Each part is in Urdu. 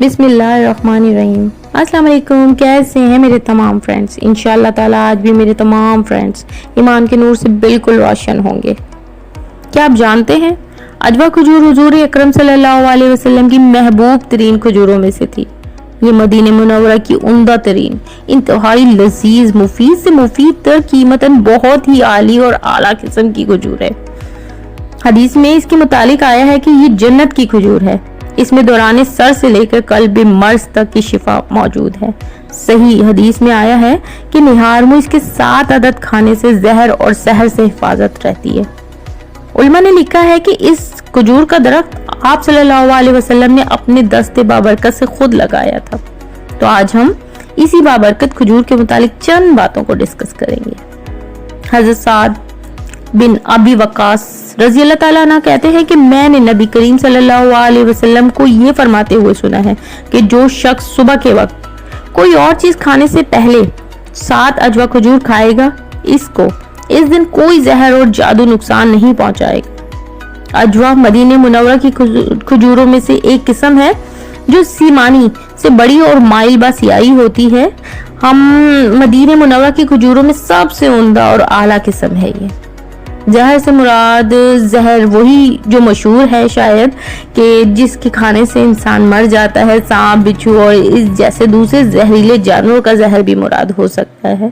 بسم اللہ الرحمن الرحیم۔ السلام علیکم، کیسے ہیں میرے تمام فرینڈز؟ انشاءاللہ تعالی آج بھی میرے تمام فرینڈز ایمان کے نور سے بالکل روشن ہوں گے۔ کیا آپ جانتے ہیں عجوہ کھجور حضور اکرم صلی اللہ علیہ وسلم کی محبوب ترین کھجوروں میں سے تھی۔ یہ مدینہ منورہ کی عمدہ ترین، انتہائی لذیذ، مفید سے مفید تر، قیمتاً بہت ہی عالی اور اعلیٰ قسم کی کھجور ہے۔ حدیث میں اس کے متعلق آیا ہے کہ یہ جنت کی کھجور ہے، اس میں دوران سر سے لے کر قلب مرض تک کی شفا موجود ہے۔ صحیح حدیث میں آیا ہے کہ نہار میں اس کے 7 عدد کھانے سے زہر اور سحر سے حفاظت رہتی ہے۔ علماء نے لکھا ہے کہ اس کھجور کا درخت آپ صلی اللہ علیہ وسلم نے اپنے دست بابرکت سے خود لگایا تھا۔ تو آج ہم اسی بابرکت کھجور کے متعلق چند باتوں کو ڈسکس کریں گے۔ حضرت سعد بن ابی وقاص رضی اللہ تعالیٰ عنہ کہتے ہیں کہ میں نے نبی کریم صلی اللہ علیہ وسلم کو یہ فرماتے ہوئے سنا ہے کہ جو شخص صبح کے وقت کوئی اور چیز کھانے سے پہلے 7 عجوہ کھجور کھائے گا، اس کو اس دن کوئی زہر اور جادو نقصان نہیں پہنچائے گا۔ عجوہ مدینہ منورہ کی کھجوروں میں سے ایک قسم ہے جو سیمانی سے بڑی اور مائل با سیاہی ہوتی ہے۔ ہم مدینہ منورہ کی کھجوروں میں سب سے عمدہ اور اعلیٰ قسم ہے۔ یہ زہر سے مراد زہر وہی جو مشہور ہے شاید کہ جس کے کھانے سے انسان مر جاتا ہے، سانپ، بچھو اور اس جیسے دوسرے زہریلے جانوروں کا زہر بھی مراد ہو سکتا ہے۔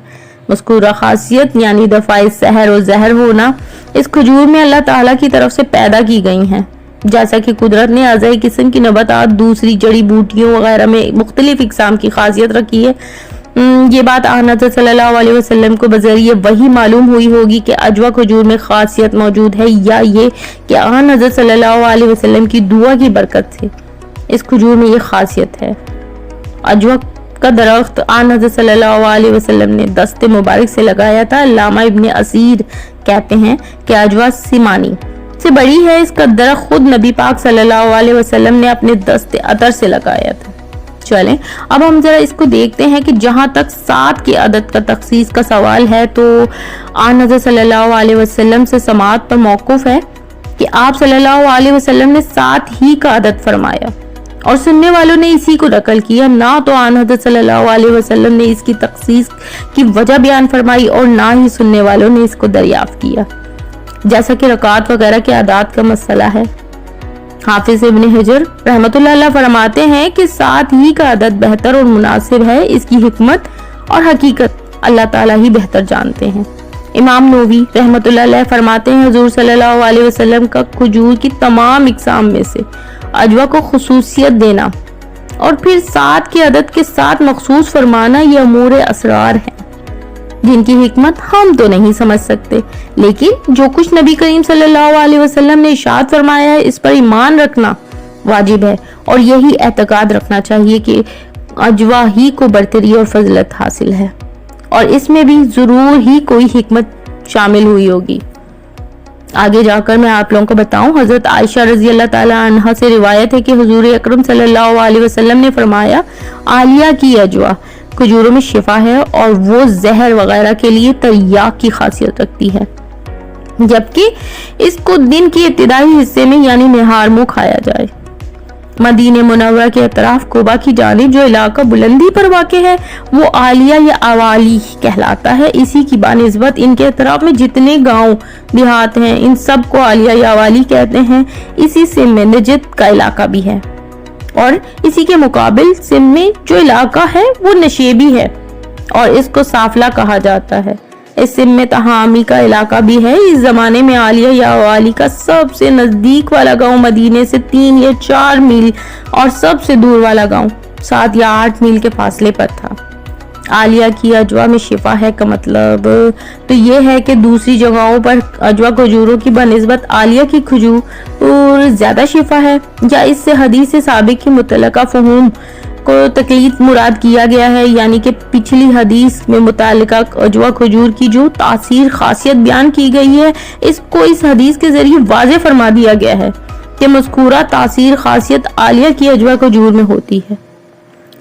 مذکورہ خاصیت یعنی دفاع سحر اور زہر ہونا اس کھجور میں اللہ تعالیٰ کی طرف سے پیدا کی گئی ہیں۔ جیسا کہ قدرت نے اعضائی قسم کی نباتات، دوسری جڑی بوٹیوں وغیرہ میں مختلف اقسام کی خاصیت رکھی ہے، یہ بات حضرت صلی اللہ علیہ وسلم کو بذریعہ وہی معلوم ہوئی ہوگی کہ عجوہ کھجور میں خاصیت موجود ہے، یا یہ کہ حضرت صلی اللہ علیہ وسلم کی دعا کی برکت سے اس کھجور میں یہ خاصیت ہے۔ عجوہ کا درخت حضرت صلی اللہ علیہ وسلم نے دست مبارک سے لگایا تھا۔ علامہ ابن اسیر کہتے ہیں کہ عجوہ سیمانی سے بڑی ہے، اس کا درخت خود نبی پاک صلی اللہ علیہ وسلم نے اپنے دست عطر سے لگایا تھا۔ چلیں اب ہم ذرا اس کو دیکھتے ہیں کہ جہاں تک 7 کے عدد کا تخصیص کا سوال ہے تو حضرت صلی اللہ علیہ وسلم سے سماعت پر موقوف ہے کہ آپ صلی اللہ علیہ وسلم نے 7 ہی کا عدد فرمایا اور سننے والوں نے اسی کو نقل کیا۔ نہ تو حضرت صلی اللہ علیہ وسلم نے اس کی تخصیص کی وجہ بیان فرمائی اور نہ ہی سننے والوں نے اس کو دریافت کیا، جیسا کہ رکعات وغیرہ کے اعداد کا مسئلہ ہے۔ حافظ ابن حجر رحمۃ اللہ علیہ فرماتے ہیں کہ 7 ہی کا عدد بہتر اور مناسب ہے، اس کی حکمت اور حقیقت اللہ تعالیٰ ہی بہتر جانتے ہیں۔ امام نووی رحمۃ اللہ علیہ فرماتے ہیں حضور صلی اللہ علیہ وسلم کا کھجور کی تمام اقسام میں سے عجوہ کو خصوصیت دینا اور پھر 7 کے عدد کے ساتھ مخصوص فرمانا یہ امور اسرار ہیں جن کی حکمت ہم تو نہیں سمجھ سکتے، لیکن جو کچھ نبی کریم صلی اللہ علیہ وسلم نے ارشاد فرمایا ہے اس پر ایمان رکھنا واجب ہے، اور یہی اعتقاد رکھنا چاہیے کہ عجوہ ہی کو برتری اور فضلت حاصل ہے اور اس میں بھی ضرور ہی کوئی حکمت شامل ہوئی ہوگی۔ آگے جا کر میں آپ لوگوں کو بتاؤں، حضرت عائشہ رضی اللہ تعالی عنہا سے روایت ہے کہ حضور اکرم صلی اللہ علیہ وسلم نے فرمایا عالیہ کی عجوہ کھجوروں میں شفا ہے اور وہ زہر وغیرہ کے لیے تریاق کی خاصیت رکھتی ہے، جبکہ اس کو دن کی ابتدائی حصے میں یعنی نہار منہ کھایا جائے۔ مدینہ منورہ کے اطراف کوبا کی جانب جو علاقہ بلندی پر واقع ہے وہ عالیہ یا اوالی کہلاتا ہے۔ اسی کی بنسبت ان کے اطراف میں جتنے گاؤں دیہات ہیں ان سب کو عالیہ یا اوالی کہتے ہیں۔ اسی سے میں نجد کا علاقہ بھی ہے اور اسی کے مقابل سندھ میں جو علاقہ ہے وہ نشیبی ہے اور اس کو سافلہ کہا جاتا ہے۔ اس سندھ میں تہامی کا علاقہ بھی ہے۔ اس زمانے میں عالیہ یا اوالی کا سب سے نزدیک والا گاؤں مدینے سے 3 یا 4 میل اور سب سے دور والا گاؤں 7 یا 8 میل کے فاصلے پر تھا۔ عالیہ کی عجوہ میں شفا ہے کا مطلب تو یہ ہے کہ دوسری جگہوں پر عجوہ کھجوروں کی بنسبت عالیہ کی کھجور زیادہ شفا ہے، یا اس سے حدیث سابق کی متعلقہ فہوم کو تقلید مراد کیا گیا ہے، یعنی کہ پچھلی حدیث میں متعلقہ عجوہ کھجور کی جو تاثیر خاصیت بیان کی گئی ہے اس کو اس حدیث کے ذریعے واضح فرما دیا گیا ہے کہ مذکورہ تاثیر خاصیت عالیہ کی عجوہ کھجور میں ہوتی ہے۔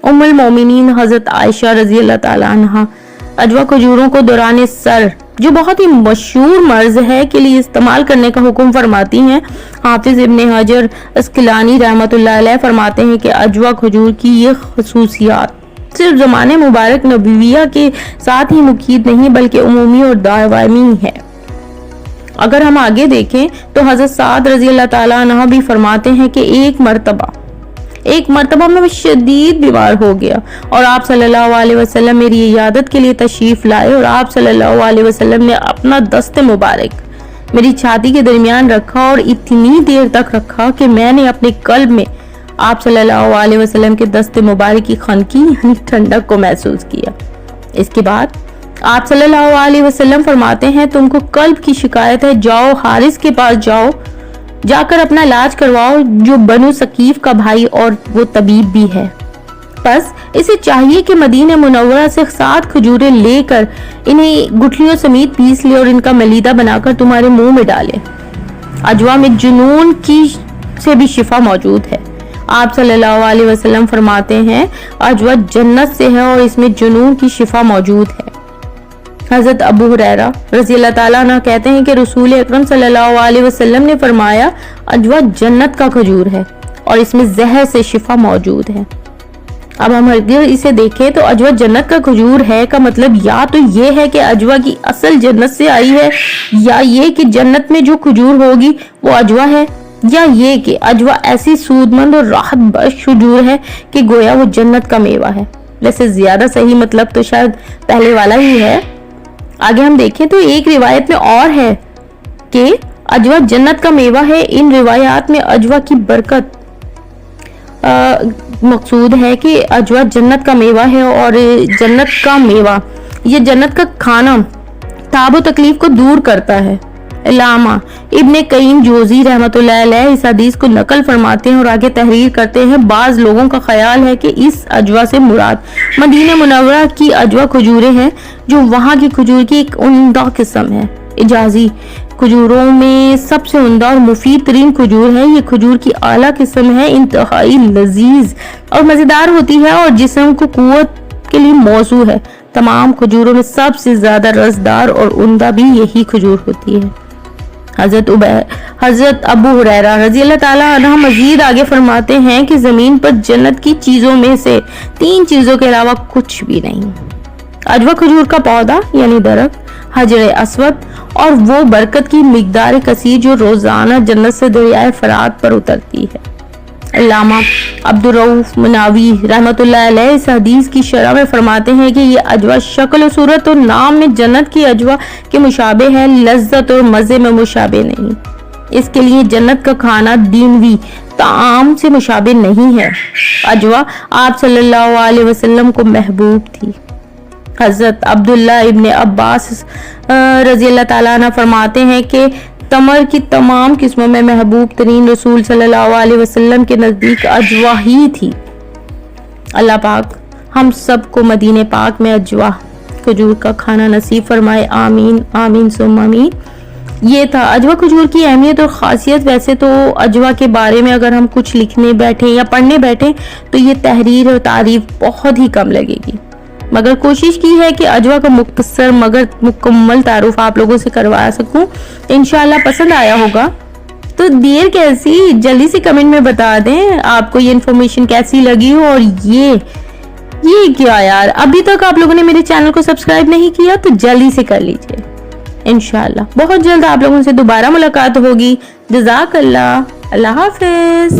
ام المومنین حضرت عائشہ رضی اللہ تعالی عنہا عجوہ کھجوروں کو دوران سر جو بہت ہی مشہور مرض ہے کے لیے استعمال کرنے کا حکم فرماتی ہیں۔ حافظ ابن حجر اسقلانی رحمۃ اللہ علیہ فرماتے ہیں کہ عجوہ کھجور کی یہ خصوصیات صرف زمانے مبارک نبویہ کے ساتھ ہی مقید نہیں بلکہ عمومی اور دائمی ہے۔ اگر ہم آگے دیکھیں تو حضرت سعد رضی اللہ تعالیٰ عنہ بھی فرماتے ہیں کہ ایک مرتبہ میں شدید بیمار ہو گیا اور آپ صلی اللہ علیہ وسلم میری عیادت کے لیے تشریف لائے اور آپ صلی اللہ علیہ وسلم نے اپنا دست مبارک میری چھاتی کے درمیان رکھا اور اتنی دیر تک رکھا کہ میں نے اپنے قلب میں آپ صلی اللہ علیہ وسلم کے دست مبارک کی خنکی یعنی ٹھنڈک کو محسوس کیا۔ اس کے بعد آپ صلی اللہ علیہ وسلم فرماتے ہیں تم کو قلب کی شکایت ہے، جاؤ حارث کے پاس جاؤ، جا کر اپنا علاج کرواؤ جو بنو ثقیف کا بھائی اور وہ طبیب بھی ہے۔ بس اسے چاہیے کہ مدینہ منورہ سے 7 کھجوریں لے کر انہیں گٹھلیوں سمیت پیس لے اور ان کا ملیدہ بنا کر تمہارے منہ میں ڈالے۔ عجوہ میں جنون کی سے بھی شفا موجود ہے۔ آپ صلی اللہ علیہ وسلم فرماتے ہیں عجوہ جنت سے ہے اور اس میں جنون کی شفا موجود ہے۔ حضرت ابو ہریرہ رضی اللہ تعالیٰ عنہ کہتے ہیں کہ رسول اکرم صلی اللہ علیہ وسلم نے فرمایا عجوہ جنت کا کھجور ہے اور اس میں زہر سے شفا موجود ہے۔ اب ہم اگر اسے دیکھیں تو عجوہ جنت کا کھجور ہے کا مطلب یا تو یہ ہے کہ عجوہ کی اصل جنت سے آئی ہے، یا یہ کہ جنت میں جو کھجور ہوگی وہ عجوہ ہے، یا یہ کہ عجوہ ایسی سودمند اور راحت بخش کھجور ہے کہ گویا وہ جنت کا میوہ ہے۔ ویسے زیادہ صحیح مطلب تو شاید پہلے والا ہی ہے۔ آگے ہم دیکھیں تو ایک روایت میں اور ہے کہ عجوہ جنت کا میوہ ہے۔ ان روایات میں عجوہ کی برکت مقصود ہے کہ عجوہ جنت کا میوہ ہے اور جنت کا میوہ یہ جنت کا کھانا تاب و تکلیف کو دور کرتا ہے۔ علامہ ابن قیم جوزی رحمۃ اللہ علیہ اس حدیث کو نقل فرماتے ہیں اور آگے تحریر کرتے ہیں بعض لوگوں کا خیال ہے کہ اس عجوہ سے مراد مدینہ منورہ کی عجوہ کھجوریں ہیں جو وہاں کی کھجور کی ایک عمدہ قسم ہے۔ اجازی کھجوروں میں سب سے عمدہ اور مفید ترین کھجور ہے۔ یہ کھجور کی اعلیٰ قسم ہے، انتہائی لذیذ اور مزیدار ہوتی ہے اور جسم کو قوت کے لیے موزوں ہے۔ تمام کھجوروں میں سب سے زیادہ رسدار اور عمدہ بھی یہی کھجور ہوتی ہے۔ حضرت ابو ہریرہ رضی اللہ تعالیٰ عنہ مزید آگے فرماتے ہیں کہ زمین پر جنت کی چیزوں میں سے 3 چیزوں کے علاوہ کچھ بھی نہیں۔ عجوہ کھجور کا پودا یعنی درخت، حجر اسود اور وہ برکت کی مقدار کثیر جو روزانہ جنت سے دریائے فرات پر اترتی ہے۔ علامہ عبدالرؤف مناوی رحمۃ اللہ علیہ اس حدیث کی شرح میں فرماتے ہیں کہ یہ عجوہ شکل و صورت اور نام میں جنت کی عجوہ کے مشابہ ہے، لذت اور مزے میں مشابہ نہیں۔ اس کے لیے جنت کا کھانا دینوی طعام سے مشابہ نہیں ہے۔ عجوہ آپ صلی اللہ علیہ وسلم کو محبوب تھی۔ حضرت عبداللہ ابن عباس رضی اللہ تعالیٰ عنہ فرماتے ہیں کہ تمر کی تمام قسموں میں محبوب ترین رسول صلی اللہ علیہ وسلم کے نزدیک عجوہ ہی تھی۔ اللہ پاک ہم سب کو مدینہ پاک میں عجوہ کھجور کا کھانا نصیب فرمائے، آمین آمین ثم آمین۔ یہ تھا عجوہ کھجور کی اہمیت اور خاصیت۔ ویسے تو عجوہ کے بارے میں اگر ہم کچھ لکھنے بیٹھیں یا پڑھنے بیٹھیں تو یہ تحریر اور تعریف بہت ہی کم لگے گی، مگر کوشش کی ہے کہ عجوہ کا مختصر مگر مکمل تعارف آپ لوگوں سے کروا سکوں۔ انشاءاللہ پسند آیا ہوگا تو دیر کیسی، جلدی سے کمنٹ میں بتا دیں آپ کو یہ انفارمیشن کیسی لگی ہو۔ اور یہ کیا یار، ابھی تک آپ لوگوں نے میرے چینل کو سبسکرائب نہیں کیا تو جلدی سے کر لیجئے۔ انشاءاللہ بہت جلد آپ لوگوں سے دوبارہ ملاقات ہوگی۔ جزاک اللہ، اللہ حافظ۔